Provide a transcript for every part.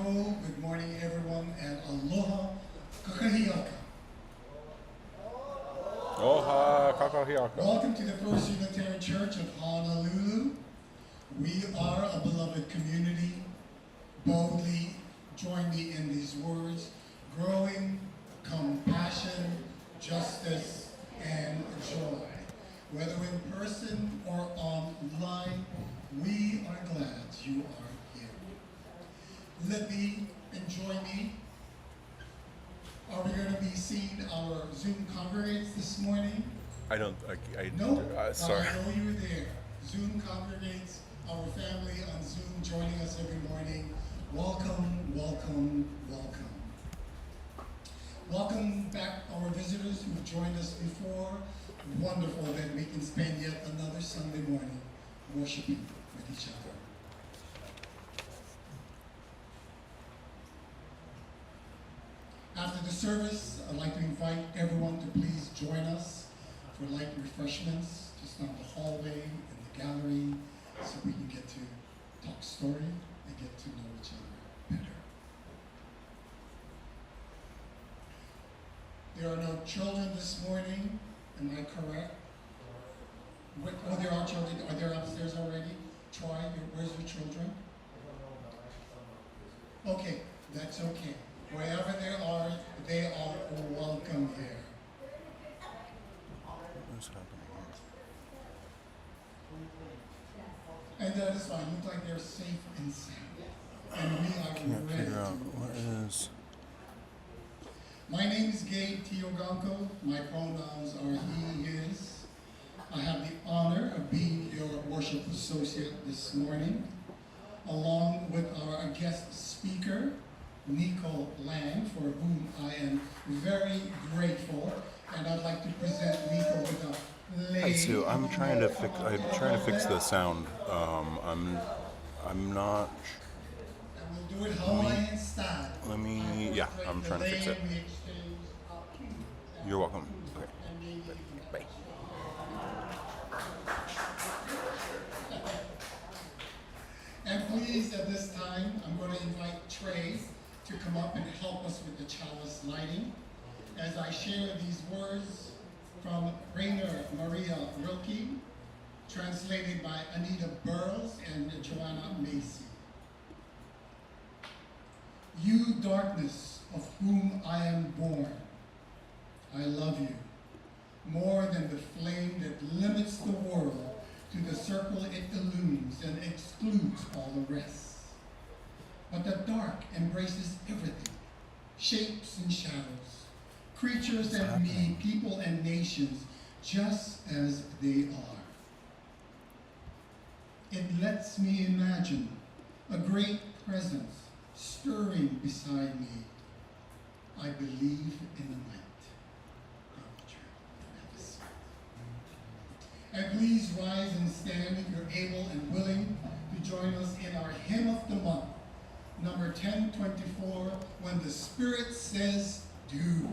Good morning, everyone, and aloha kakahiaka. Oha kakahiaka. Welcome to the First Unitarian Church of Honolulu. We are a beloved community. Boldly join me in these words: growing compassion, justice, and joy. Whether in person or online, we are glad you are here. Let me and join me. Are we going to be seeing our Zoom congregates this morning? I No, sorry. I know you're there. Zoom congregates, our family on Zoom joining us every morning. Welcome, welcome, welcome. Welcome back our visitors who've joined us before. Wonderful that we can spend yet another Sunday morning worshiping with each other. After the service, I'd like to invite everyone to please join us for light refreshments just down the hallway in the gallery so we can get to talk story and get to know each other better. There are no children this morning, am I correct? Oh, there are children. Are they upstairs already? Troy, where's your children? Okay, that's okay. Wherever they are welcome here. What's happening here? And that is fine. Look like they're safe and sound. And we are Can't ready figure out to what worship. is. My name is Gabe Tioganko. My pronouns are he, his. I have the honor of being your worship associate this morning, along with our guest speaker, Nico Lang, for whom I am very grateful. And I'd like to present Nico with a lay. Hi Sue, I'm trying to fix the sound. I'm not. And we'll do it Hawaiian style. I'm trying to fix it. You're welcome. Okay. Bye. And please, at this time, I'm going to invite Trey to come up and help us with the chalice lighting as I share these words from Rainer Maria Rilke, translated by Anita Burles and Joanna Macy. You darkness of whom I am born, I love you more than the flame that limits the world to the circle it illumes and excludes all the rest. But the dark embraces everything, shapes and shadows, creatures and me, people and nations, just as they are. It lets me imagine a great presence stirring beside me. I believe in the night. And please rise and stand if you're able and willing to join us in our hymn of the month, number 1024, When the Spirit Says Do.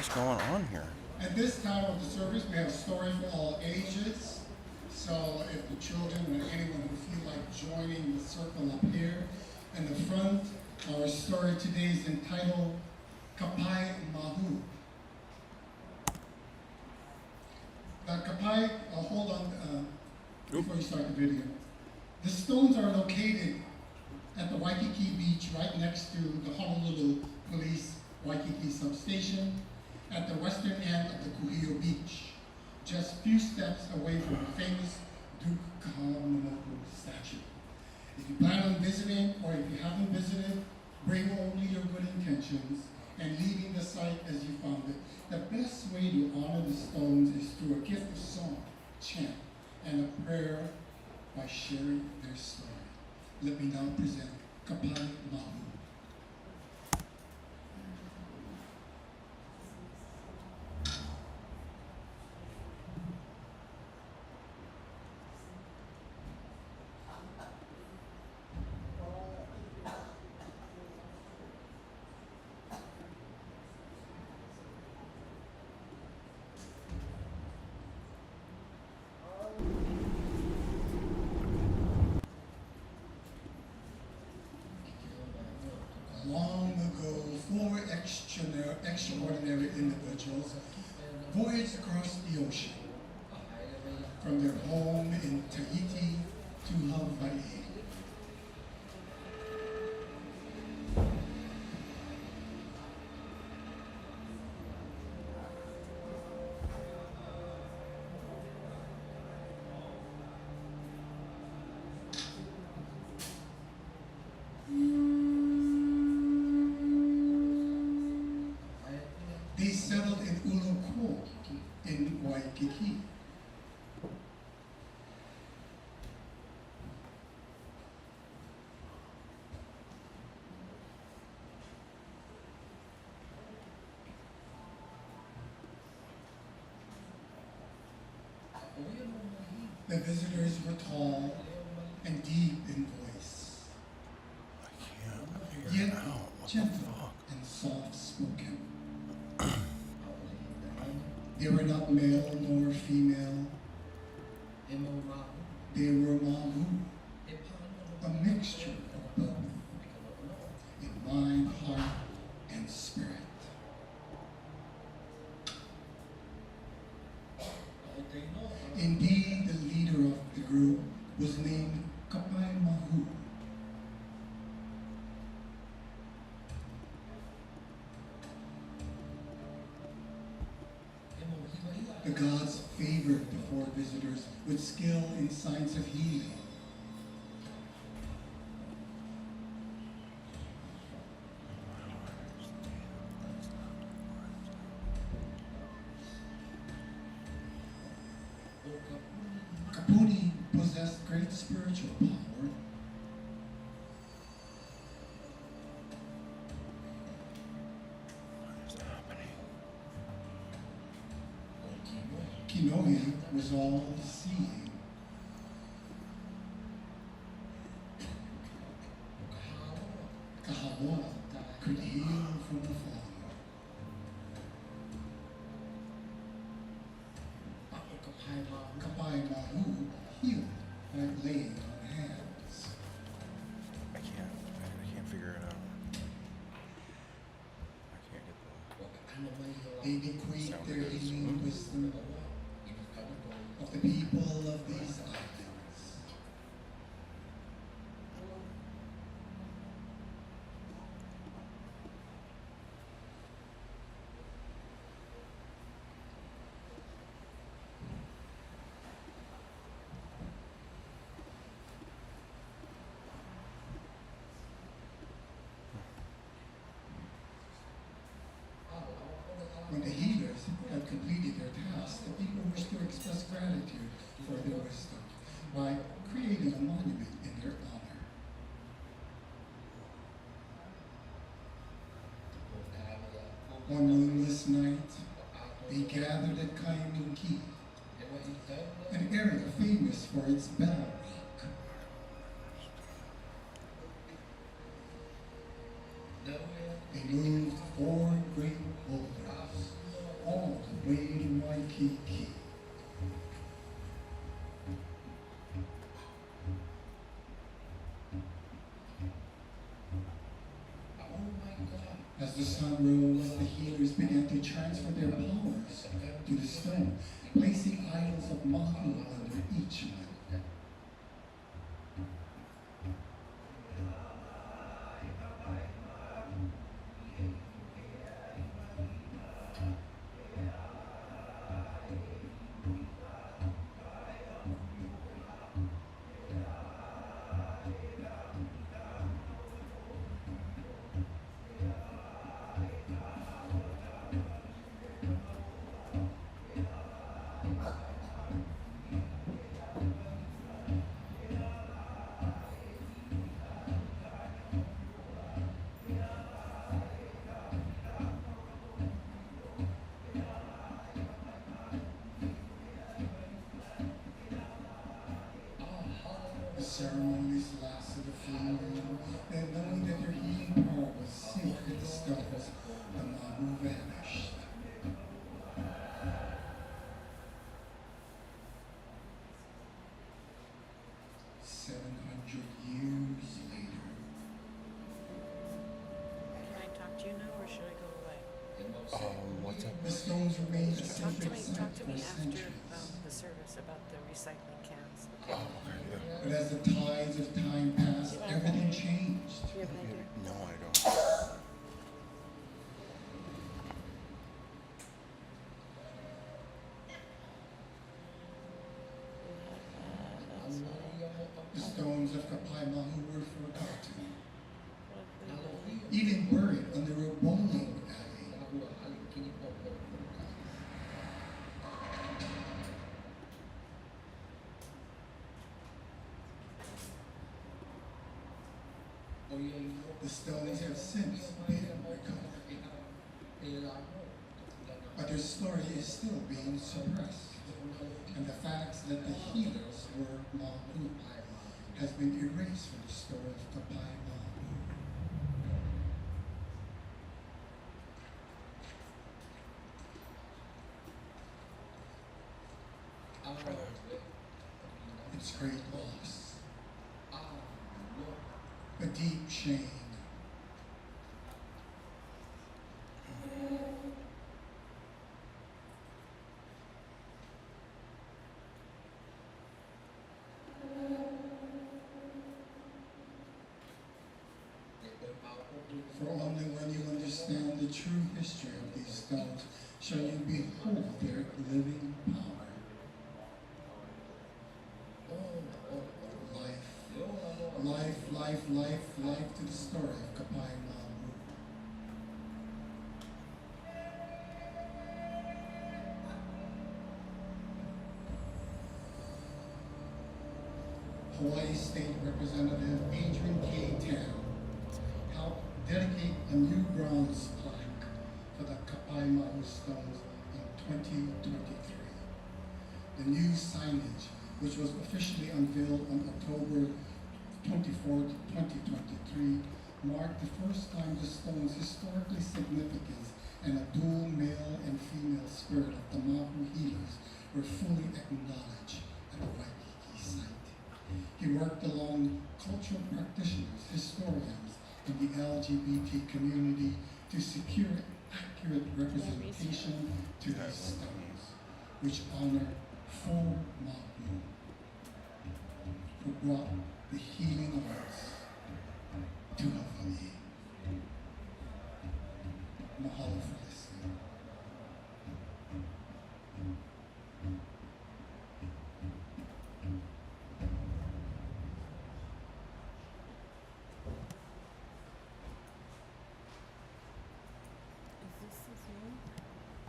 is going on here? At this time of the service, we have a story for all ages. So if the children or anyone who feel like joining the circle up here in the front, our story today is entitled Kapai Mahu. Now Kapai, hold on before you start the video. The stones are located at the Waikiki Beach right next to the Honolulu Police Waikiki substation at the western end of the Kuhio Beach, just a few steps away from the famous Duke Kahanamoku statue. If you plan on visiting, or if you haven't visited, bring only your good intentions and leaving the site as you found it. The best way to honor the stones is through a gift of song, chant, and a prayer by sharing their story. Let me now present Kapai Mahu. Long ago, four extraordinary individuals voyaged across the ocean from their home in Tahiti to Hawaii. They settled in Uluko in Waikiki. The visitors were tall and deep in voice, I can't figure yet it out. What the gentle fuck? and soft-spoken. They were not male nor female. They were Mahu, a mixture of both, in mind, heart, and spirit. Indeed, the leader of the group was named Kapai Mahu. The gods favored the four visitors with skill in science of healing. Kapuni possessed great spiritual power. What is happening? Kinoe was all-seeing. Kahaloa could heal from the fallen. Kapai Mahu healed by laying on hands. I can't figure it out. I can't get They bequeathed Sound their good. healing wisdom of the people of these islands. When the healers had completed their task, the people wished to express gratitude for their wisdom by creating a monument in their honor. One moonless night, they gathered at Kaimuki, an area famous for its bell wreak. They moved four great boulders sun rose, the healers began to transfer their powers to the stone, placing idols of Mahu under each one. The ceremonies lasted a few minutes, and knowing that their healing power was sealed in the stones, the Mahu vanished. 700 years later. Can I talk to you now, or should I go away? What's up? The stones remained a Talk to sacred me. site Talk to for me after centuries. the service about the recycling cans. Oh, okay, yeah. But as the tides of time passed, everything changed. Do you have an idea? No, I don't. The stones of Kapai Mahu were forgotten, even buried under a bowling alley. The stones have since been recovered, but their story is still being suppressed, and the facts that the healers were Mahu has been erased from the story of Kapai Mahu. Try that. It's great loss, a deep shame. For only when you understand the true history of these stones shall you behold their living power. Life to the story of Kapai Mahu. Hawaii State Representative Adrian K. Tam helped dedicate a new bronze plaque for the Kapai Mahu stones in 2023. The new signage, which was officially unveiled on October 24th, 2023, marked the first time the stone's historically significance and a dual male and female spirit of the Mahu healers were fully acknowledged at the Waikiki site. He worked along cultural practitioners, historians, and the LGBT community to secure accurate representation to these stones, which honor four Mahu who brought the healing arts to Hawaii. Mahalo for listening.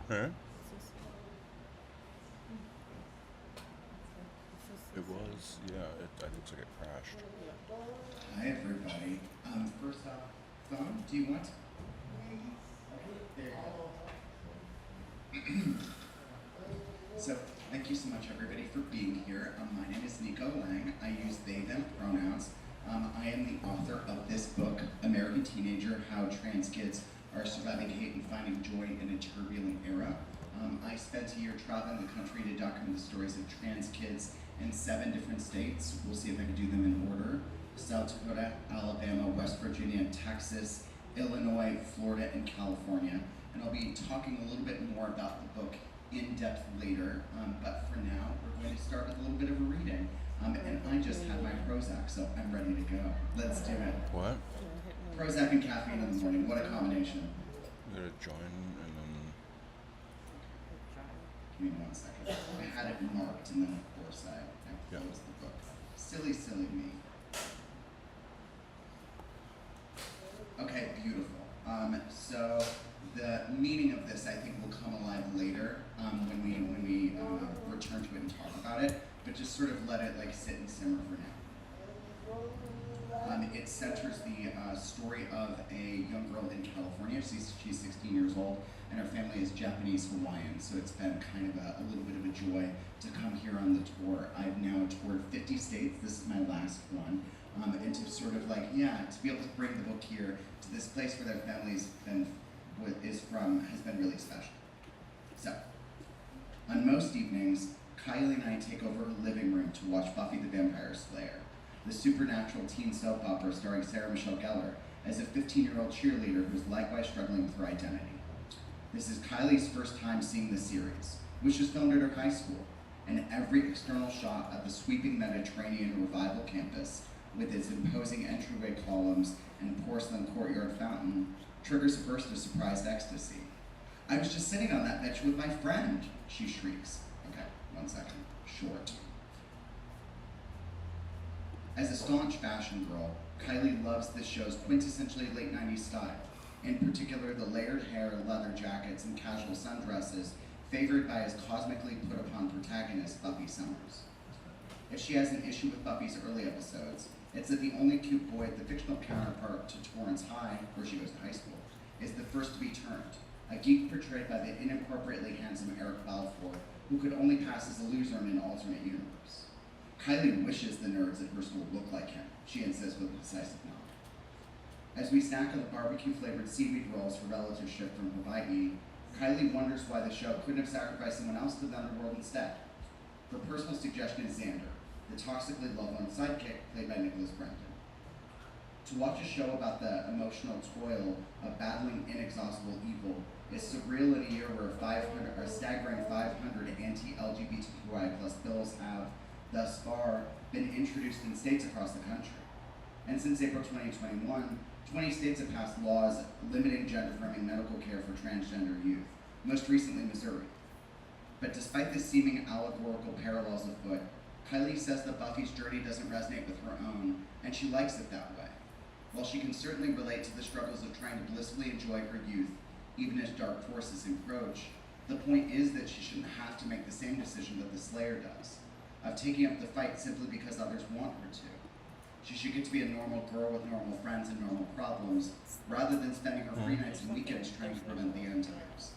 Huh? It was, yeah, it looks like it crashed. Hi everybody. First off, phone, do you want? There you go. So, thank you so much everybody for being here. My name is Nico Lang. I use they, them pronouns. I am the author of this book, American Teenager, How Trans Kids Are Surviving Hate and Finding Joy in a Turbulent Era. I spent a year traveling the country to document the stories of trans kids in 7 different states. We'll see if I can do them in order. South Dakota, Alabama, West Virginia, Texas, Illinois, Florida, and California. And I'll be talking a little bit more about the book in depth later, but for now, we're going to start with a little bit of a reading. And I just had my Prozac, so I'm ready to go. Let's do it. What? Prozac and caffeine in the morning, what a combination. You gotta join and then. Give me 1 second. I had it marked, and then of course I closed the book. Silly me. Okay, beautiful. So the meaning of this, I think, will come alive later when we return to it and talk about it. But just sort of let it like sit and simmer for now. It centers the story of a young girl in California. She's 16 years old, and her family is Japanese Hawaiian. So it's been kind of a little bit of a joy to come here on the tour. I've now toured 50 states. This is my last one. And to sort of like, to be able to bring the book here to this place where their family's is from has been really special. So, on most evenings, Kylie and I take over her living room to watch Buffy the Vampire Slayer, the supernatural teen soap opera starring Sarah Michelle Gellar as a 15-year-old cheerleader who's likewise struggling with her identity. This is Kylie's first time seeing the series, which was filmed at her high school, and every external shot of the sweeping Mediterranean Revival campus with its imposing entryway columns and porcelain courtyard fountain triggers a burst of surprised ecstasy. "I was just sitting on that bench with my friend," she shrieks. Okay, 1 second. Short. As a staunch fashion girl, Kylie loves this show's quintessentially late 90s style, in particular the layered hair, leather jackets, and casual sundresses favored by his cosmically put-upon protagonist, Buffy Summers. If she has an issue with Buffy's early episodes, it's that the only cute boy, the fictional counterpart to Torrance High, where she goes to high school, is the first to be turned, a geek portrayed by the inappropriately handsome Eric Balfour, who could only pass as a loser in an alternate universe. Kylie wishes the nerds at her school look like him, she insists with a decisive nod. As we snack on the barbecue-flavored seaweed rolls her relatives shipped from Hawaii, Kylie wonders why the show couldn't have sacrificed someone else to the underworld instead. Her personal suggestion is Xander, the toxically loved-one sidekick played by Nicholas Brendon. To watch a show about the emotional toil of battling inexhaustible evil is surreal in a year where a staggering 500 anti-LGBTQI+ bills have, thus far, been introduced in states across the country. And since April 2021, 20 states have passed laws limiting gender-affirming medical care for transgender youth, most recently Missouri. But despite the seeming allegorical parallels afoot, Kylie says that Buffy's journey doesn't resonate with her own, and she likes it that way. While she can certainly relate to the struggles of trying to blissfully enjoy her youth, even as dark forces encroach, the point is that she shouldn't have to make the same decision that the Slayer does, of taking up the fight simply because others want her to. She should get to be a normal girl with normal friends and normal problems, rather than spending her free nights and weekends trying to prevent the end times.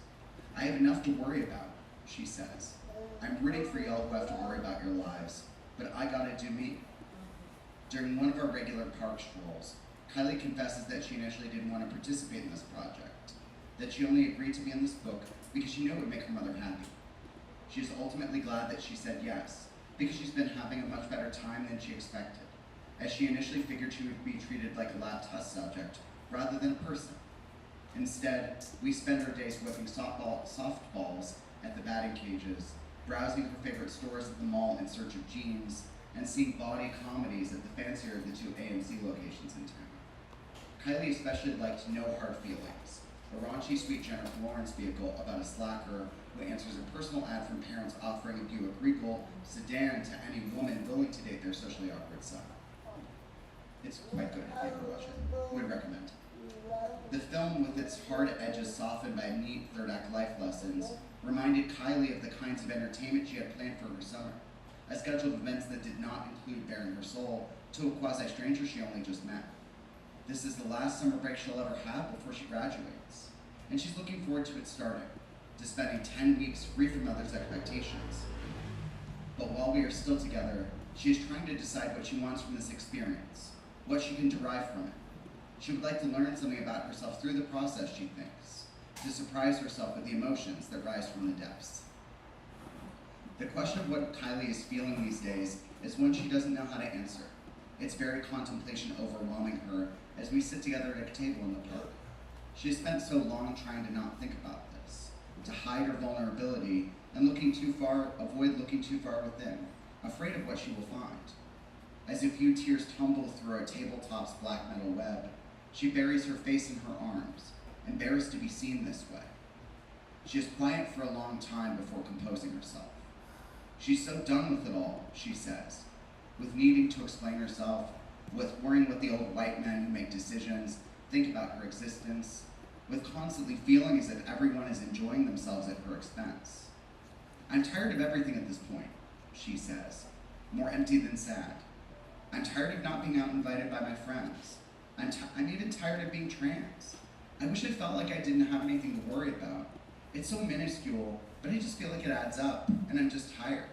"I have enough to worry about," she says. "I'm rooting for y'all who have to worry about your lives, but I gotta do me." During one of our regular park strolls, Kylie confesses that she initially didn't want to participate in this project, that she only agreed to be in this book because she knew it would make her mother happy. She is ultimately glad that she said yes, because she's been having a much better time than she expected, as she initially figured she would be treated like a lab test subject rather than a person. Instead, we spend our days whipping softballs at the batting cages, browsing her favorite stores at the mall in search of jeans, and seeing bawdy comedies at the fancier of the 2 AMC locations in town. Kylie especially liked No Hard Feelings, a raunchy sweet Jennifer Lawrence vehicle about a slacker who answers a personal ad from parents offering a Buick Regal sedan to any woman willing to date their socially awkward son. It's quite good if you ever watch it. Would recommend. The film, with its hard edges softened by neat third act life lessons, reminded Kylie of the kinds of entertainment she had planned for her summer, a schedule of events that did not include bearing her soul to a quasi-stranger she only just met. This is the last summer break she'll ever have before she graduates, and she's looking forward to it starting, to spending 10 weeks free from others' expectations. But while we are still together, she is trying to decide what she wants from this experience, what she can derive from it. She would like to learn something about herself through the process, she thinks, to surprise herself with the emotions that rise from the depths. The question of what Kylie is feeling these days is one she doesn't know how to answer, its very contemplation overwhelming her as we sit together at a table in the park. She has spent so long trying to not think about this, to hide her vulnerability and avoid looking too far within, afraid of what she will find. As a few tears tumble through her tabletop's black metal web, she buries her face in her arms, embarrassed to be seen this way. She is quiet for a long time before composing herself. She's so done with it all, she says, with needing to explain herself, with worrying with the old white men who make decisions, think about her existence, with constantly feeling as if everyone is enjoying themselves at her expense. I'm tired of everything at this point, she says, more empty than sad. I'm tired of not being out invited by my friends. I'm even tired of being trans. I wish I felt like I didn't have anything to worry about. It's so minuscule, but I just feel like it adds up, and I'm just tired.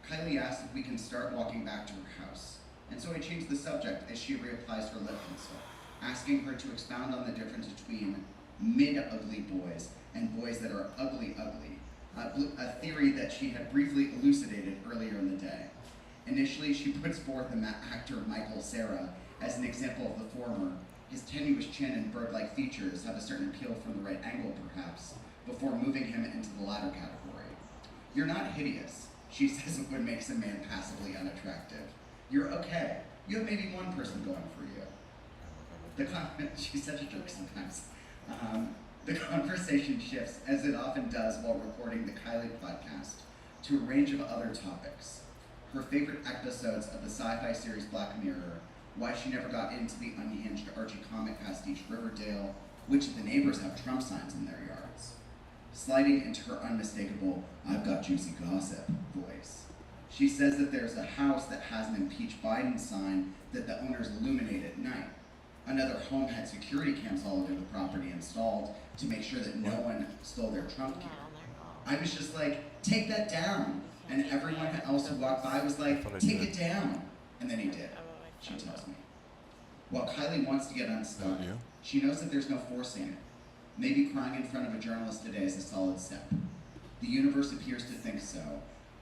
Kylie asks if we can start walking back to her house, and so I change the subject as she reapplies her lip pencil, asking her to expound on the difference between mid-ugly boys and boys that are ugly, a theory that she had briefly elucidated earlier in the day. Initially, she puts forth the actor Michael Cera as an example of the former. His tenuous chin and bird-like features have a certain appeal from the right angle, perhaps, before moving him into the latter category. You're not hideous, she says it would make some man passively unattractive. You're okay. You have maybe one person going for you. She's such a jerk sometimes. The conversation shifts, as it often does while recording the Kylie podcast, to a range of other topics. Her favorite episodes of the sci-fi series Black Mirror, why she never got into the unhinged Archie comic pastiche Riverdale, which of the neighbors have Trump signs in their yards. Sliding into her unmistakable, I've got juicy gossip voice. She says that there's a house that has an impeach Biden sign that the owners illuminate at night. Another home had security cams all over the property installed to make sure that no one stole their Trump gear. I was just like, take that down. And everyone else who walked by was like, take it down. And then he did, she tells me. While Kylie wants to get unstuck, she knows that there's no forcing it. Maybe crying in front of a journalist today is a solid step. The universe appears to think so,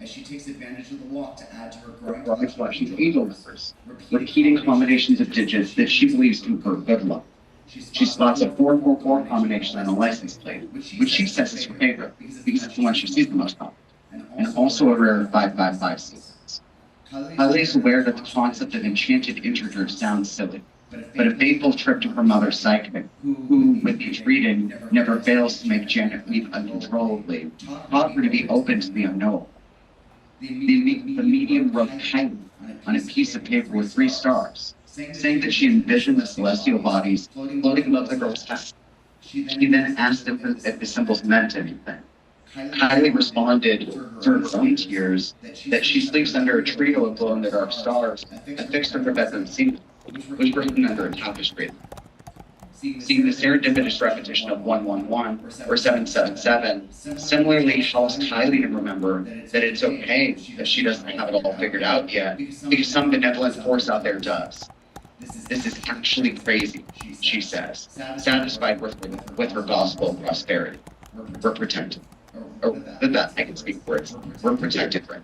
as she takes advantage of the walk to add to her growing collection of angel numbers, repeating combinations of digits that she believes to her good luck. She spots a 444 combination on a license plate, which she says is her favorite, because it's the one she sees the most often, and also a rare 555 sequence. Kylie is aware that the concept of enchanted integers sounds silly, but a faithful trip to her mother's psychic, who, with each reading, never fails to make Janet weep uncontrollably, taught her to be open to the unknown. The medium wrote Kylie on a piece of paper with 3 stars, saying that she envisioned the celestial bodies floating above the girl's head. She then asked if the symbols meant anything. Kylie responded, through her own tears, that she sleeps under a trio of glow-in-the-dark stars affixed to her bedroom ceiling, which was written under a tapestry. Seeing the serendipitous repetition of 111 or 777 similarly helps Kylie to remember that it's okay that she doesn't have it all figured out yet, because some benevolent force out there does. This is actually crazy, she says, satisfied with her gospel of prosperity. We're protected. Or that I can speak words. We're protected, right?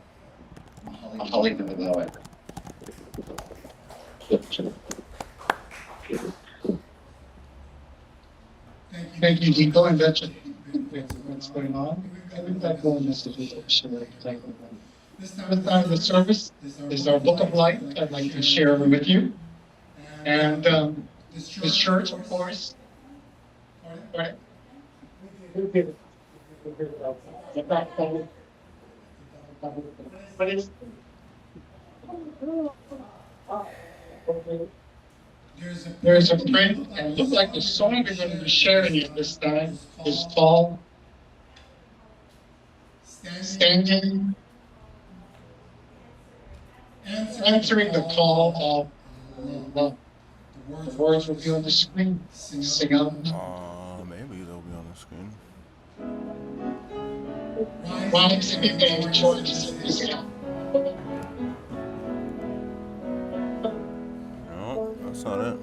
I'll Holly them below it. Thank you, Nico, and that's what's going on. I think that goal message is this time the service is our book of life I'd like to share with you. And this church, of course. Right? What is there's a print, and it looks like the song we're going to be sharing at this time is called Standing, Answering the Call of Love. The words will be on the screen. Sing out. Maybe they'll be on the screen. Rise and be choices. No, that's not it.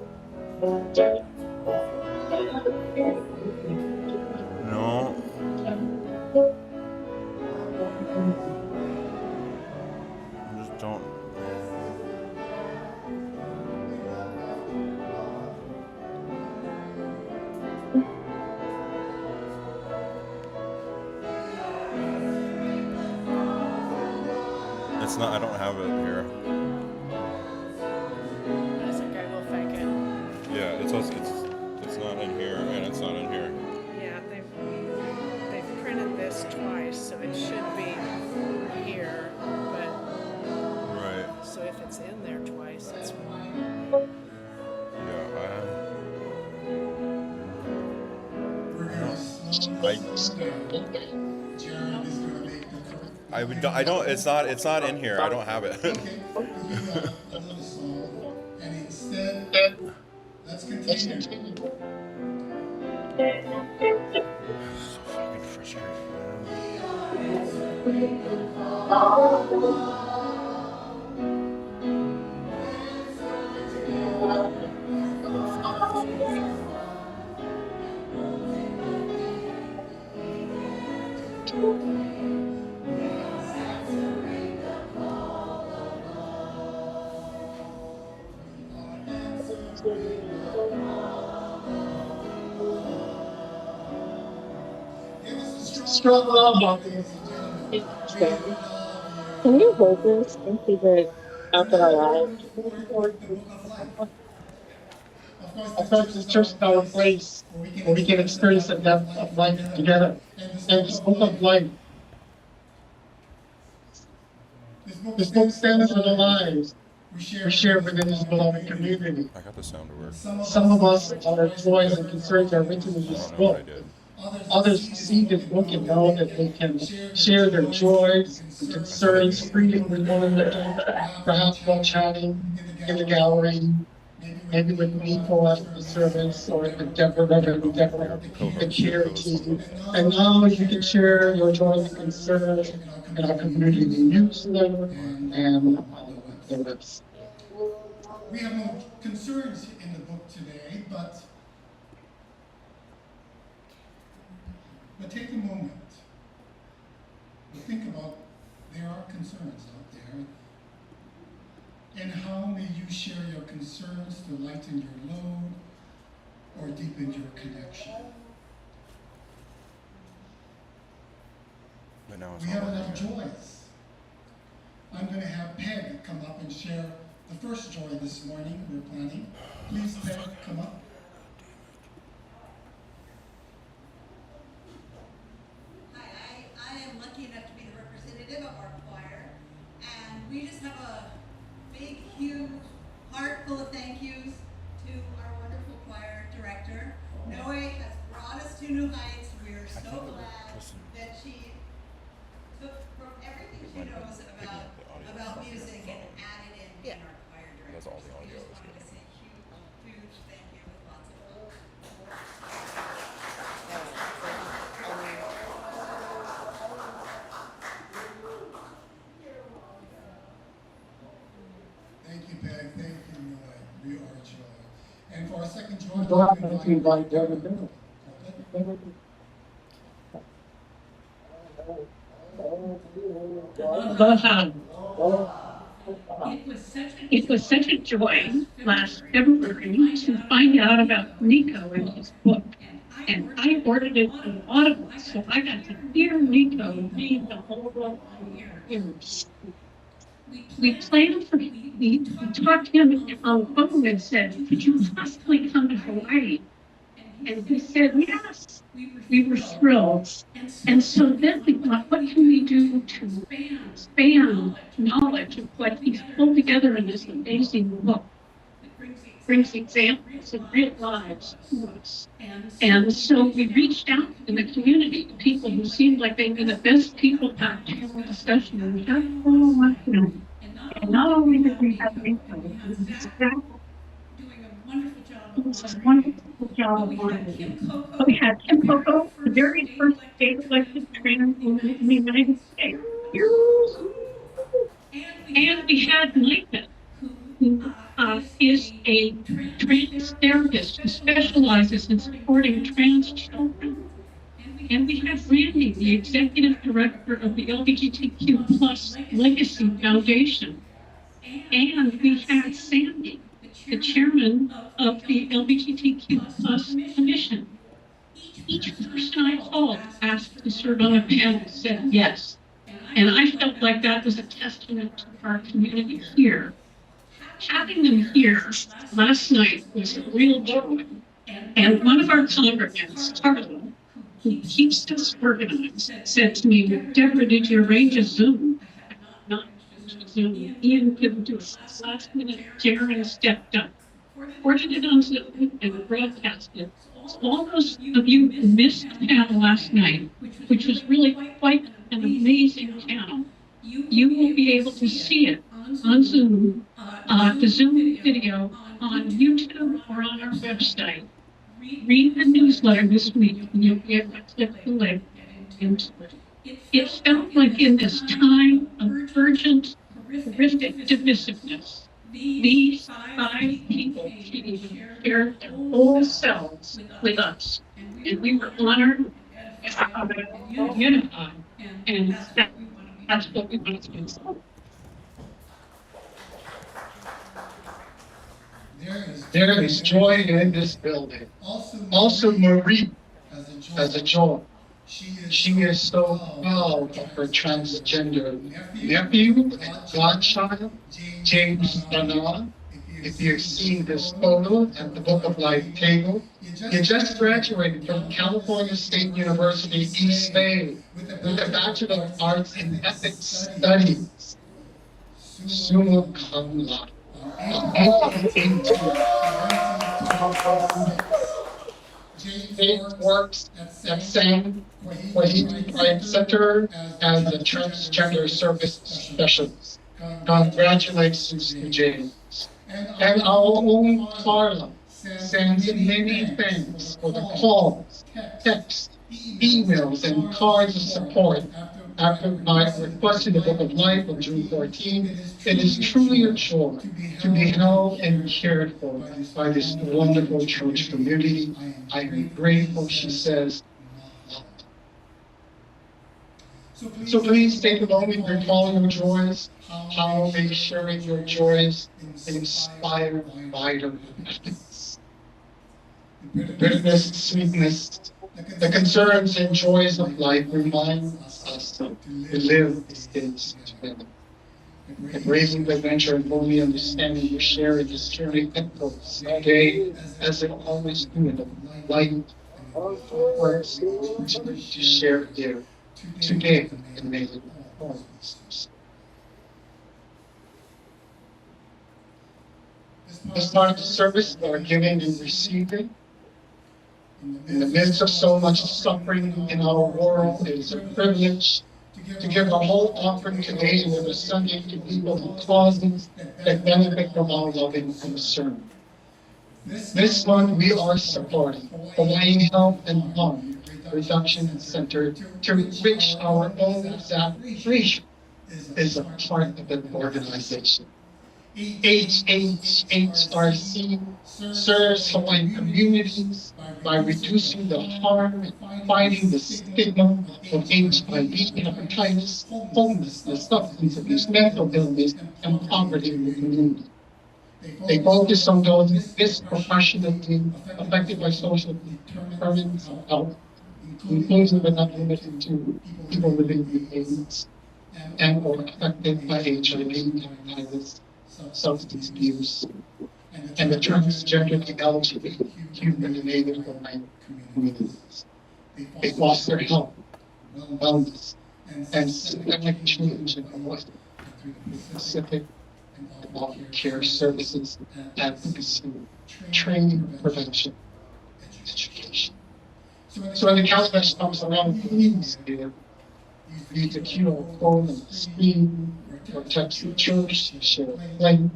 No. I just don't. It's not. I don't have it here. That's okay, we'll fake it. Yeah, it's not in here, and it's not in here. Yeah, they've printed this twice, so it should be here. But Right. so if it's in there twice, it's Yeah. We're gonna slow I- this down. Jared is gonna make the correct. I don't. It's not. It's not in here. I don't have it. Okay, we'll do another song, and instead, let's continue. So fucking frustrating, Give us a Strong love, ladies and gentlemen. We love Can you hold this and keep it out of our lives? the book of life. Of course, the church is our place where we can experience the depth of life together. And this book of life, this book stands for the lives we share within this beloved community. I got the sound to work. Some of us, our joys and concerns are written in I this don't know what I book. did. Others see this book and know that they can share their joys and concerns freely with one another, perhaps while chatting in the gallery, maybe with Nico after the service, or with Deborah, Reverend Deborah, the charity. And now you can share your joys and concerns in our community newsletter and the website. We have no concerns in the book today, but take a moment to think about there are concerns out there, and how may you share your concerns to lighten your load or deepen your connection. But now it's We not have working. enough joys. I'm going to have Peg come up and share the first joy this morning we're planning. Please, Peg, come up. I am lucky enough to be the representative of our choir, and we just have a big, huge, heart full of thank yous to our wonderful choir director. Noe has brought us to new heights. We are so glad that she took from everything she knows about music and added in being our choir director. That's all the audio So we is just wanted to say huge thank you with lots of love. Thank you, Peg. Thank you, Noah. We are joy. And for our second joy, We'd like to invite David Bill. It was such a joy last February to find out about Nico and his book. And I ordered it from Audible, so I got to hear Nico read the whole book years. We planned for we talked to him on the phone and said, could you possibly come to Hawaii? And he said, yes. We were thrilled. And so then we thought, what can we do to expand knowledge of what he's pulled together in this amazing book? Brings examples of real lives to us. And so we reached out in the community to people who seemed like they were the best people to have a discussion. And we had a whole lot of them. And not only did we have Nico, it was a wonderful job. But we had Kim Coco, the very first state elected trainer in the United States. And we had Micah, who is a trans therapist who specializes in supporting trans children. And we had Randy, the executive director of the LGBTQ Plus Legacy Foundation. And we had Sandy, the chairman of the LGBTQ Plus Commission. Each person I called asked to serve on a panel said yes. And I felt like that was a testament to our community here. Having them here last night was a real joy. And one of our congregants, Carla, who keeps us organized, said to me, Deborah, did you arrange a Zoom? Not Zoom. Ian couldn't do it. Last minute, Karen stepped up, recorded it on Zoom, and broadcast it. So all those of you who missed the panel last night, which was really quite an amazing panel, you will be able to see it on Zoom, the Zoom video on YouTube or on our website. Read the newsletter this week and you'll be able to click the link into it. It felt like in this time of urgent, horrific divisiveness, these 5 people came shared their whole selves with us. And we were honored and unified. And that's what we want to do. There is joy in this building. Also, Marie has a joy. She is so proud of her transgender nephew, godchild, James Bernard. If you've seen this photo at the Book of Life table, he just graduated from California State University, East Bay, with a Bachelor of Arts in Ethics Studies, summa cum laude. James works at SAM, where he Pride Center as a transgender service specialist. Congratulations to James. And our own Carla sends many thanks for the calls, texts, emails, and cards of support after my request in the Book of Life on June 14. It is truly a joy to be held and cared for by this wonderful church community. I am grateful, she says. So please take a moment to recall your joys. How may sharing your joys inspire wider happiness? Bitterness, sweetness, the concerns and joys of life remind us to live these days together. Embracing the adventure and fully understanding we share in this journey echoes today as it always do in the light of words to share there today and make it always. As part of the service, we are giving and receiving. In the midst of so much suffering in our world, it is a privilege to give a whole offering today and every Sunday to people and causes that benefit from our loving concern. This month, we are supporting Hawaiian Health and Harm Reduction Center to enrich our own exaggeration is a part of the organization. HHHRC serves Hawaiian communities by reducing the harm and fighting the stigma of HIV, hepatitis, homelessness, substance abuse, mental illness, and poverty in the community. They focus on those disproportionately affected by social determinants of health, including but not limited to people living with AIDS and or affected by HIV, hepatitis, substance abuse, and the transgender LGBTQ and Native Hawaiian communities. They foster health, wellness, and systemic change in Hawaii through specific care services, advocacy, training, prevention, education. So when the calendar comes around, please use the QR code on the screen, or text the church to share a link,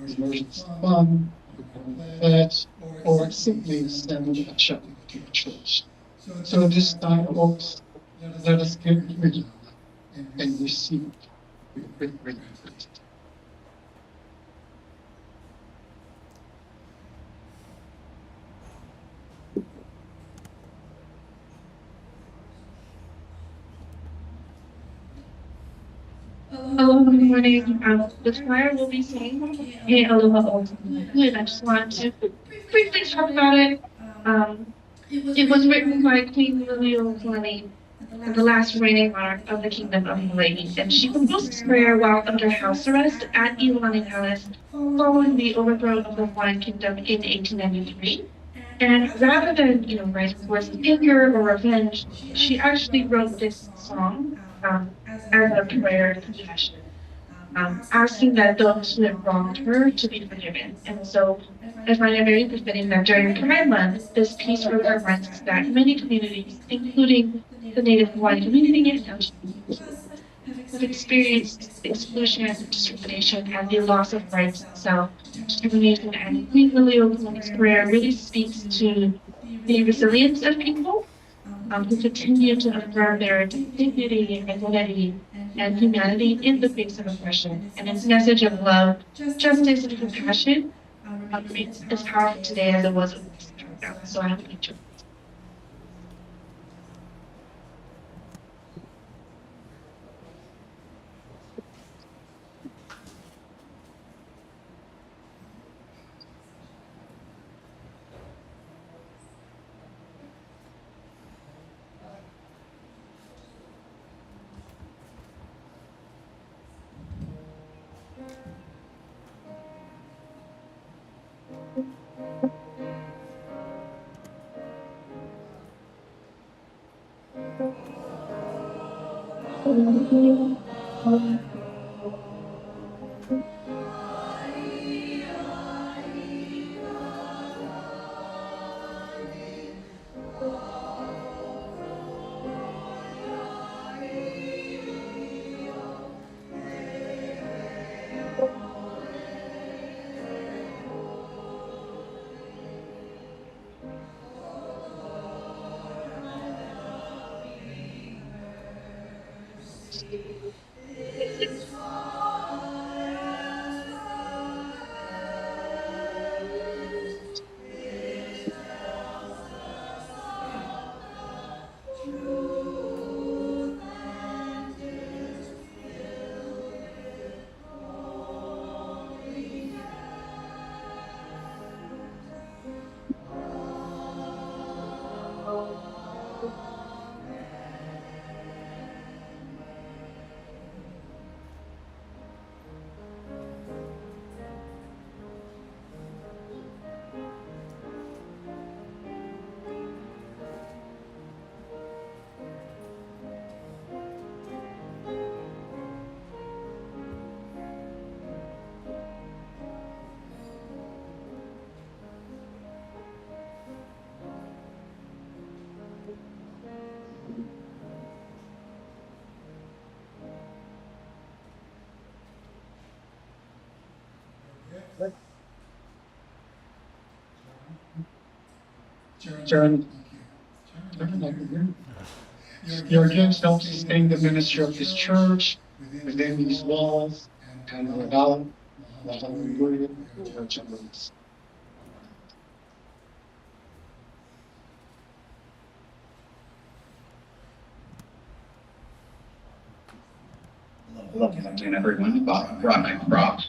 the emergency fund, pledge, or simply send a check to the church. So this time, folks, let us give freely and receive with great gratitude. Hello, good morning. The choir will be singing Hey Aloha O. Good. I just wanted to briefly talk about it. It was written by Queen Lily O'Flynn, the last reigning monarch of the Kingdom of Malay, and she composed this prayer while under house arrest at Ilolang Palace following the overthrow of the Hawaiian Kingdom in 1893. And rather than, write words of anger or revenge, she actually wrote this song as a prayer of compassion, asking that those who had wronged her to be forgiven. And so I find it very befitting that during Pride Month, this piece really reminds us that many communities, including the Native Hawaiian community and LGBT, have experienced exclusion, discrimination, and the loss of rights and self-determination. And Queen Lily Okuma's prayer really speaks to the resilience of people who continue to affirm their dignity, identity, and humanity in the face of oppression. And its message of love, justice, and compassion remains as powerful today as it was a week ago. So I hope you enjoy. Sharon, your gifts help sustain the ministry of this church within these walls and without. Hallelujah. Hello, and everyone who brought my prop.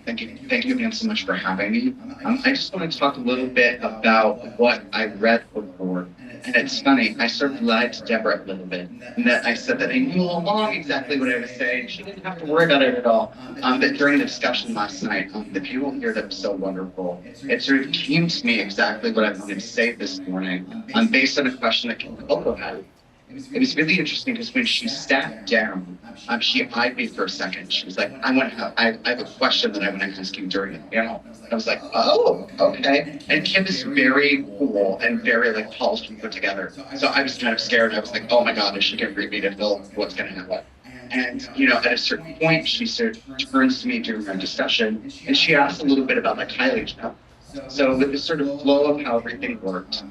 Thank you again so much for having me. I just want to talk a little bit about what I read before. And it's funny, I sort of lied to Deborah a little bit, in that I said that I knew all along exactly what I was saying. She didn't have to worry about it at all. But during the discussion last night, the people here that was so wonderful, it sort of came to me exactly what I wanted to say this morning, based on a question that Coco had. It was really interesting because when she sat down, she eyed me for a second. She was like, I have a question that I want to ask you during the panel. I was like, oh, okay. And Kim is very cool and very polished and put together. So I was kind of scared. I was like, oh my God, is she going to read me to Phil? What's going to happen? And, at a certain point, she sort of turns to me during our discussion and she asked a little bit about my Kylie job. So with the sort of flow of how everything worked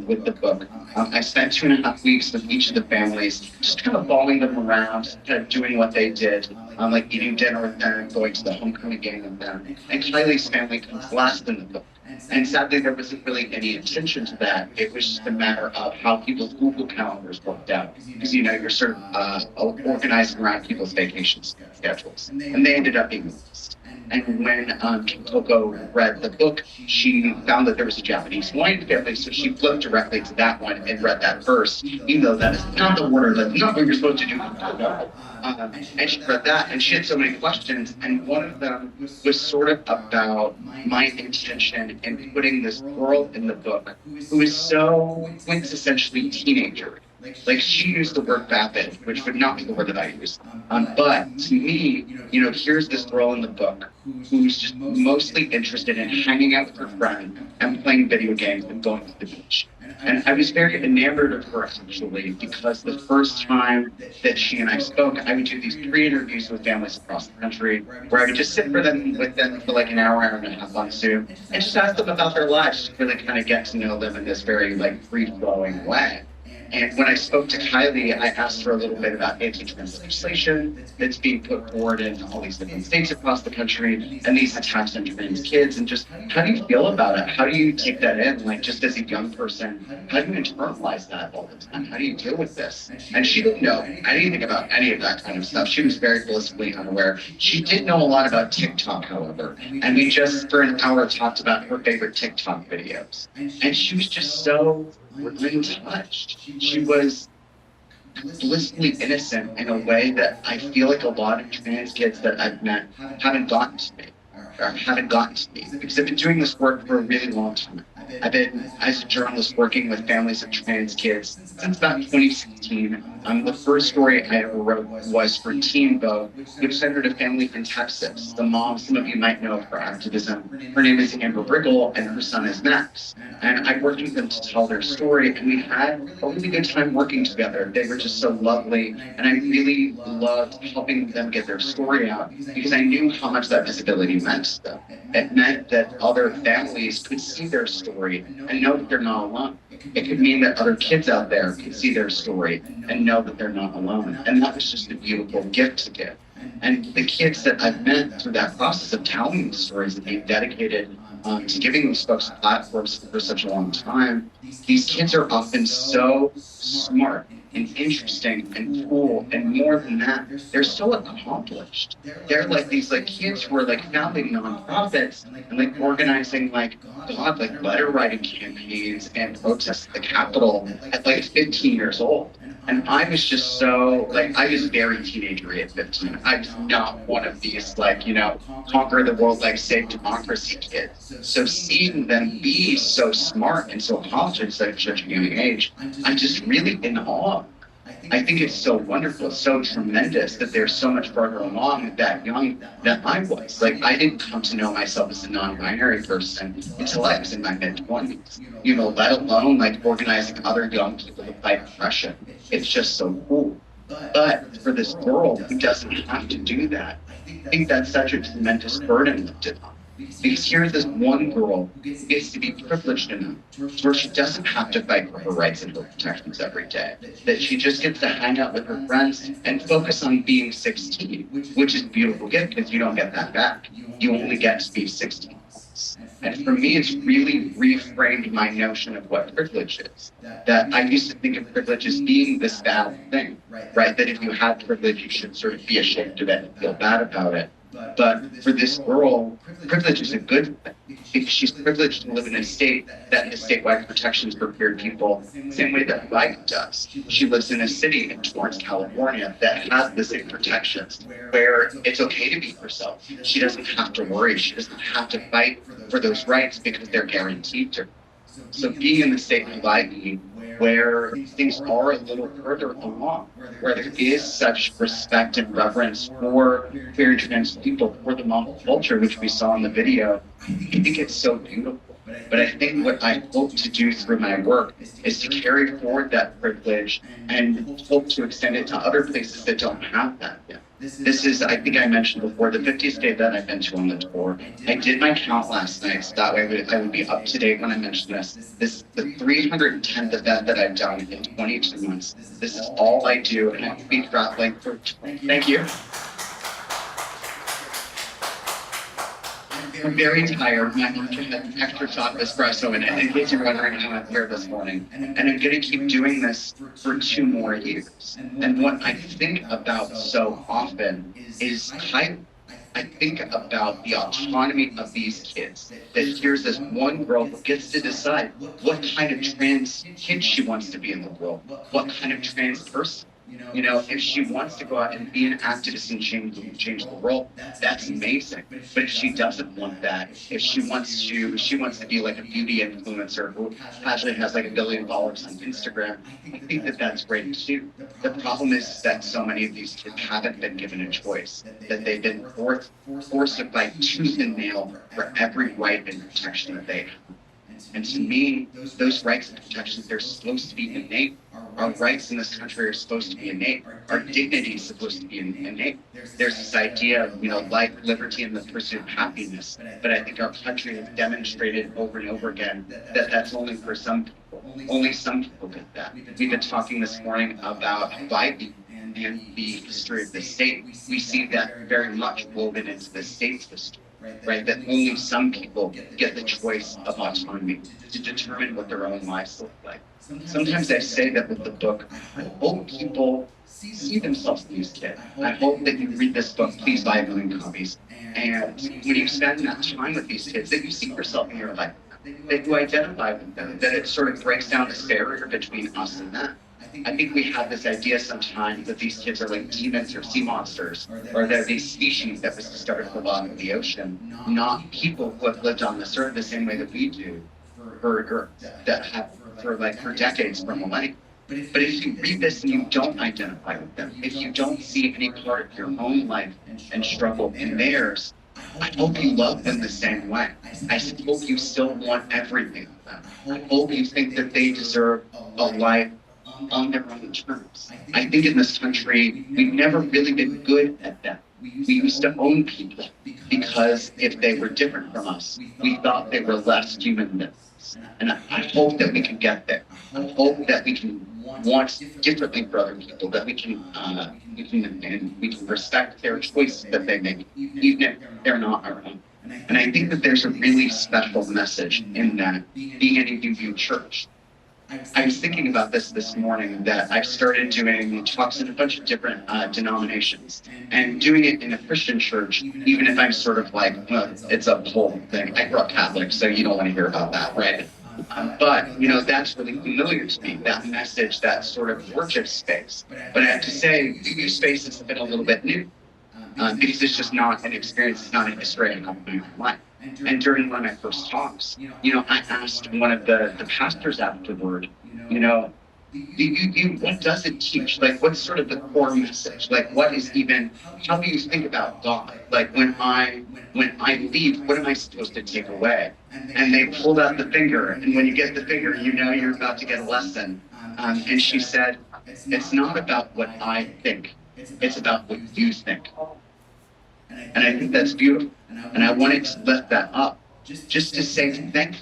with the book, I spent 2.5 weeks with each of the families, just kind of following them around, kind of doing what they did, like eating dinner with them, going to the homecoming game with them. And Kylie's family comes last in the book. And sadly, there wasn't really any attention to that. It was just a matter of how people's Google calendars worked out. Because, you're sort of organizing around people's vacation schedules. And they ended up being lost. And when Kitoko read the book, she found that there was a Japanese wine family, so she flipped directly to that one and read that first, even though that is not the order, that's not what you're supposed to do. And she read that, and she had so many questions, and one of them was sort of about my intention in putting this girl in the book who is so quintessentially teenager. Like she used the word vapid, which would not be the word that I use. But to me, here's this girl in the book who's just mostly interested in hanging out with her friend and playing video games and going to the beach. And I was very enamored of her actually, because the first time that she and I spoke, I would do these pre-interviews with families across the country, where I would just sit with them for like an hour and a half on Zoom, and just ask them about their lives, just really kind of get to know them in this very like free-flowing way. And when I spoke to Kylie, I asked her a little bit about anti-trans legislation that's being put forward in all these different states across the country, and these attacks on trans kids, and just how do you feel about it? How do you take that in? Like, just as a young person, how do you internalize that all the time? How do you deal with this? And she didn't know anything about any of that kind of stuff. She was very blissfully unaware. She did know a lot about TikTok, however, and we just for an hour talked about her favorite TikTok videos. And she was just so untouched. She was blissfully innocent in a way that I feel like a lot of trans kids that I've met haven't gotten to me. Because I've been doing this work for a really long time. I've been, as a journalist, working with families of trans kids since about 2016. The first story I ever wrote was for Teen Vogue, which centered a family in Texas. The mom, some of you might know of her activism. Her name is Amber Briggle, and her son is Max. And I worked with them to tell their story, and we had a really good time working together. They were just so lovely, and I really loved helping them get their story out, because I knew how much that visibility meant to them. It meant that other families could see their story and know that they're not alone. It could mean that other kids out there could see their story and know that they're not alone. And that was just a beautiful gift to give. And the kids that I've met through that process of telling these stories and being dedicated to giving these folks platforms for such a long time, these kids are often so smart and interesting and cool, and more than that, they're so accomplished. They're like these kids who are founding nonprofits and organizing letter writing campaigns and protests at the Capitol at 15 years old. And I was just so, I was very teenagery at 15. I was not one of these, conquer the world, save democracy kids. So seeing them be so smart and so accomplished at such a young age, I'm just really in awe. I think it's so wonderful, so tremendous that they're so much further along that young than I was. I didn't come to know myself as a non-binary person until I was in my mid-20s. Let alone organizing other young people to fight oppression. It's just so cool. But for this girl who doesn't have to do that, I think that's such a tremendous burden lifted on. Because here's this one girl who gets to be privileged enough where she doesn't have to fight for her rights and her protections every day. That she just gets to hang out with her friends and focus on being 16, which is a beautiful gift because you don't get that back. You only get to be 16. And for me, it's really reframed my notion of what privilege is. That I used to think of privilege as being this bad thing, right? That if you had privilege, you should sort of be ashamed of it and feel bad about it. But for this girl, privilege is a good thing because she's privileged to live in a state that has statewide protections for queer people, same way that Mike does. She lives in a city in Torrance, California that has the same protections where it's okay to be herself. She doesn't have to worry. She doesn't have to fight for those rights because they're guaranteed to her. So being in the state of Ivy, where things are a little further along, where there is such respect and reverence for queer and trans people, for the culture, which we saw in the video, I think it's so beautiful. But I think what I hope to do through my work is to carry forward that privilege and hope to extend it to other places that don't have that yet. This is, I think I mentioned before, the 50th state that I've been to on the tour. I did my count last night, so that way I would be up to date when I mention this. This is the 310th event that I've done in 22 months. This is all I do, and I'll be traveling for, thank you. I'm very tired. My lunch had an extra shot of espresso in it, in case you're wondering how I'm here this morning. And I'm going to keep doing this for 2 more years. And what I think about so often is Kylie. I think about the autonomy of these kids. That here's this one girl who gets to decide what kind of trans kid she wants to be in the world, what kind of trans person. You know, if she wants to go out and be an activist and change the world, that's amazing. But if she doesn't want that, if she wants to be like a beauty influencer who actually has like $1 billion on Instagram, I think that that's great too. The problem is that so many of these kids haven't been given a choice, that they've been forced to fight tooth and nail for every right and protection that they have. And to me, those rights and protections, they're supposed to be innate. Our rights in this country are supposed to be innate. Our dignity is supposed to be innate. There's this idea of, life, liberty, and the pursuit of happiness. But I think our country has demonstrated over and over again that that's only for some people. Only some people get that. We've been talking this morning about Biden and the history of the state. We see that very much woven into the state's history. Right, that only some people get the choice of autonomy to determine what their own lives look like. Sometimes I say that with the book, I hope people see themselves in these kids. I hope that you read this book, please buy 1 million copies. And when you spend that time with these kids, that you see yourself in your life, that you identify with them, that it sort of breaks down this barrier between us and them. I think we have this idea sometimes that these kids are like demons or sea monsters, or they're these species that was started at the bottom of the ocean, not people who have lived on this earth the same way that we do, for decades, for millennia. But if you read this and you don't identify with them, if you don't see any part of your own life and struggle in theirs, I hope you love them the same way. I hope you still want everything of them. I hope you think that they deserve a life on their own terms. I think in this country, we've never really been good at that. We used to own people because if they were different from us, we thought they were less human than us. And I hope that we can get there. I hope that we can want differently for other people, that we can respect their choices that they make, even if they're not our own. And I think that there's a really special message in that being at a UU church. I was thinking about this morning, that I've started doing talks in a bunch of different denominations, and doing it in a Christian church, even if I'm sort of like, well, it's a whole thing. I grew up Catholic, so you don't want to hear about that, right? But that's really familiar to me, that message, that sort of worship space. But I have to say, UU space has been a little bit new, because it's just not an experience, it's not a history of my life. And during one of my first talks, I asked one of the pastors afterward, what does it teach? Like, what's sort of the core message? Like, what is even, how do you think about God? Like, when I leave, what am I supposed to take away? And they pulled out the finger, and when you get the finger, you're about to get a lesson. And she said, it's not about what I think, it's about what you think. And I think that's beautiful. And I wanted to lift that up, just to say thank you.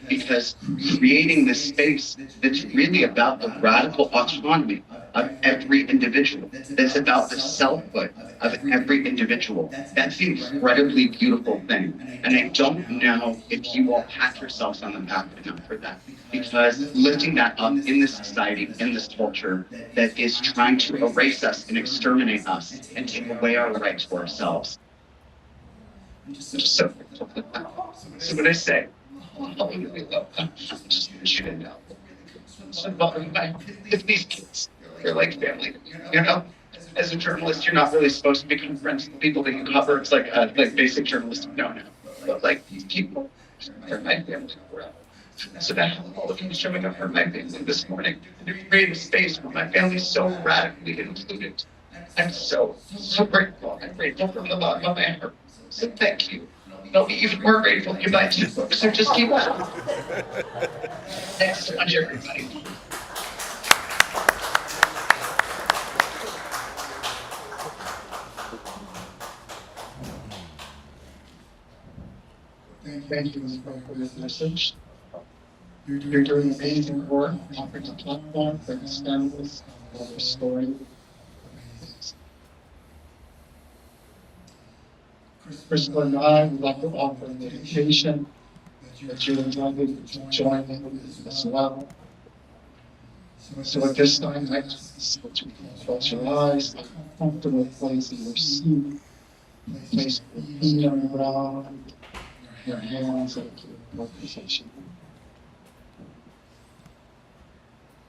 Because creating this space that's really about the radical autonomy of every individual, that's about the selfhood of every individual, that's the incredibly beautiful thing. And I don't know if you all pat yourselves on the back enough for that, because lifting that up in this society, in this culture that is trying to erase us and exterminate us and take away our rights for ourselves. I'm just so grateful for that. So what I say, if these kids, they're like family, as a journalist, you're not really supposed to become friends with people that you cover. It's like basic journalistic no-no. But like these people, they're my family forever. So that all of you showing up for my family this morning, to create a space where my family's so radically included. I'm so grateful. I'm grateful from the bottom of my heart. So thank you. I'll be even more grateful if you buy 2 books, so just keep on. Thanks so much, everybody. Thank you for this message. You're doing amazing work, offering a platform for these families, for restoring. Crystal and I would like to offer an invitation that you're invited to join in as well. So at this time, I just want you to close your eyes, a comfortable place in your seat. Place your feet on the ground, your hands up to the floor position.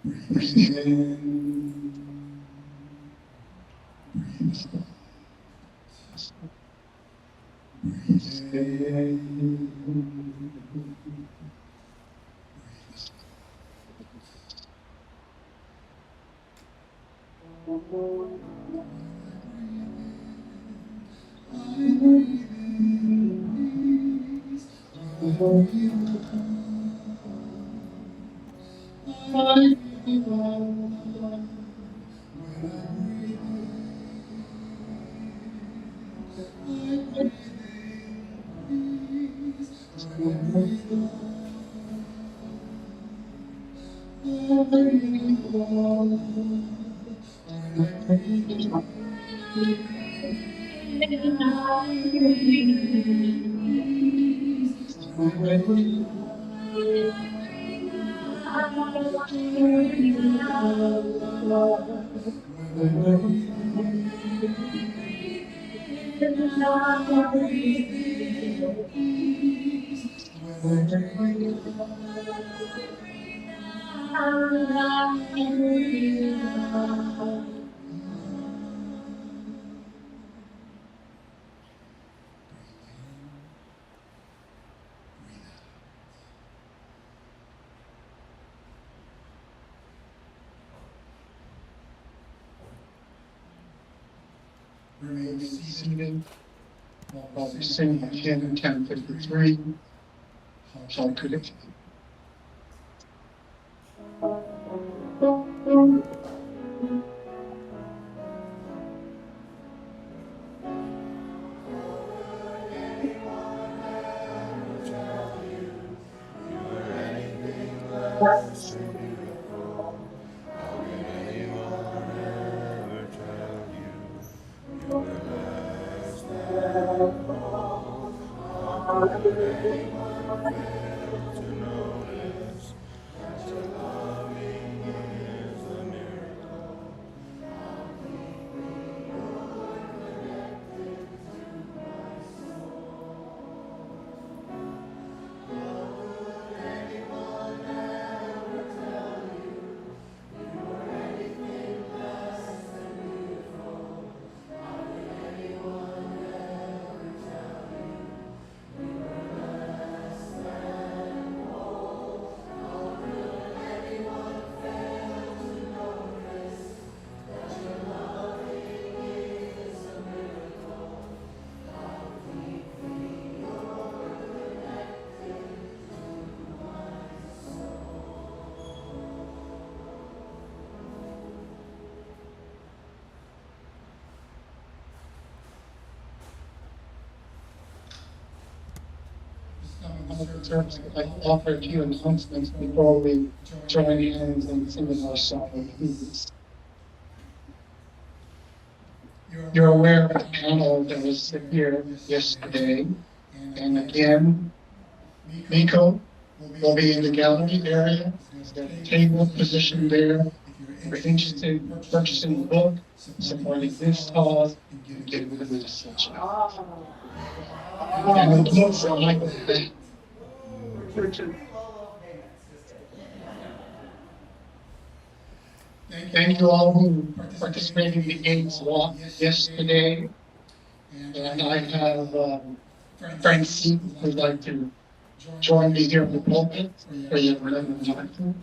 Breathe in, breathe out. Breathe in, breathe Remain seated while we sing hymn 1053. How could it be? Terms, I'd offer a few announcements before we join hands and sing our song. You're aware of the panel that was here yesterday, and again, Nico will be in the gallery area. There's a table positioned there. If you're interested in purchasing the book, supporting this cause, and getting the message out. And the books are like that. Thank you all who participated in the Gates Walk yesterday. And I have Francine who'd like to join me here in the pulpit for your reverend.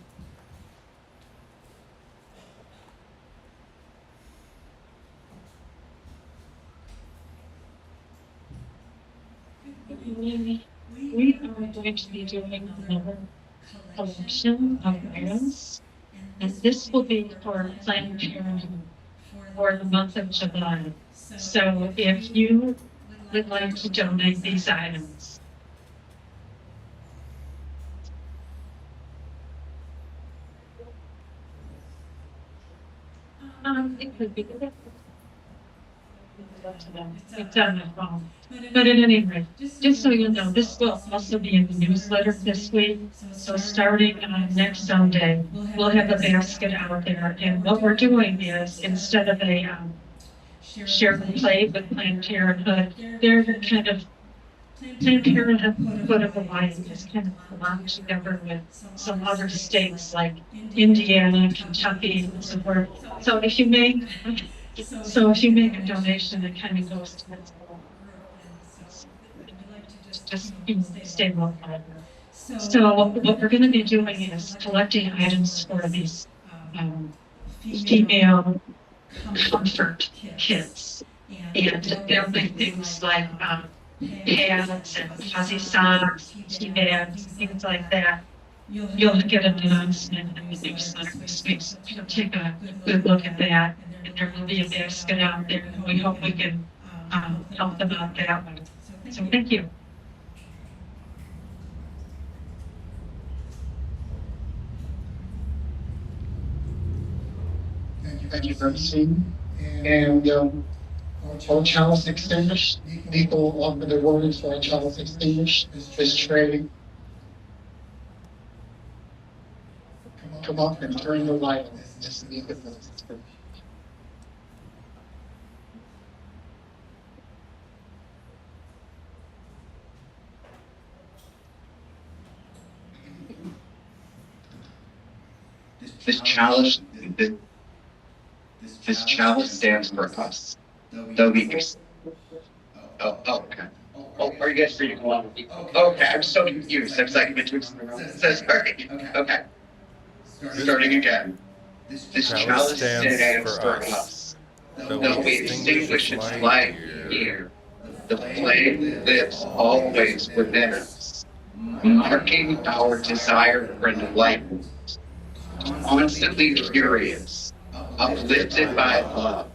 We are going to be doing another collection of items, and this will be for Planned Parenthood for the month of July. So if you would like to donate these items, it could be good. It's on my phone. But at any rate, just so you know, this will also be in the newsletter this week. So starting on next Sunday, we'll have a basket out there. And what we're doing is, instead of a share the plate with Planned Parenthood. They're the kind of Planned Parenthood put up a line that's kind of belong together with some other states like Indiana, Kentucky, and so forth. So if you make a donation, it kind of goes to this whole just stay local. So what we're going to be doing is collecting items for these female comfort kits, and there'll be things like pads and fuzzy socks, tea bags, things like that. You'll get an announcement in the newsletter this week, so you'll take a good look at that. And there will be a basket out there, and we hope we can help them out that way. So thank you. Thank you, Francine. And all channels extinguished. Nico offered the words for all channels extinguished. This training. Come up and turn the light on. Just leave it. This challenge stands for us. Though we okay. Oh, are you guys free to go on? Okay, I'm so confused. I'm like between so sorry. Okay. Starting again. This chalice stands for us. Though we extinguish its light here, the flame lives always within us, marking our desire for enlightenment. Constantly curious, uplifted by love,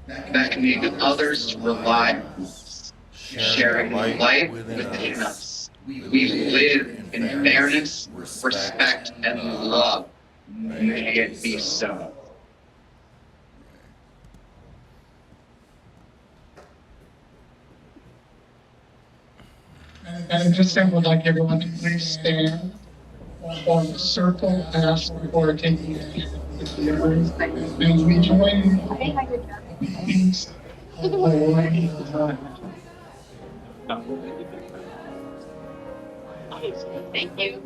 beckoning others to rely on us, sharing the light within us. We live in fairness, respect, and love. May it be so. And at this time, would like everyone to please stand, form a circle, and ask before taking the room. And we join peace. Thank you.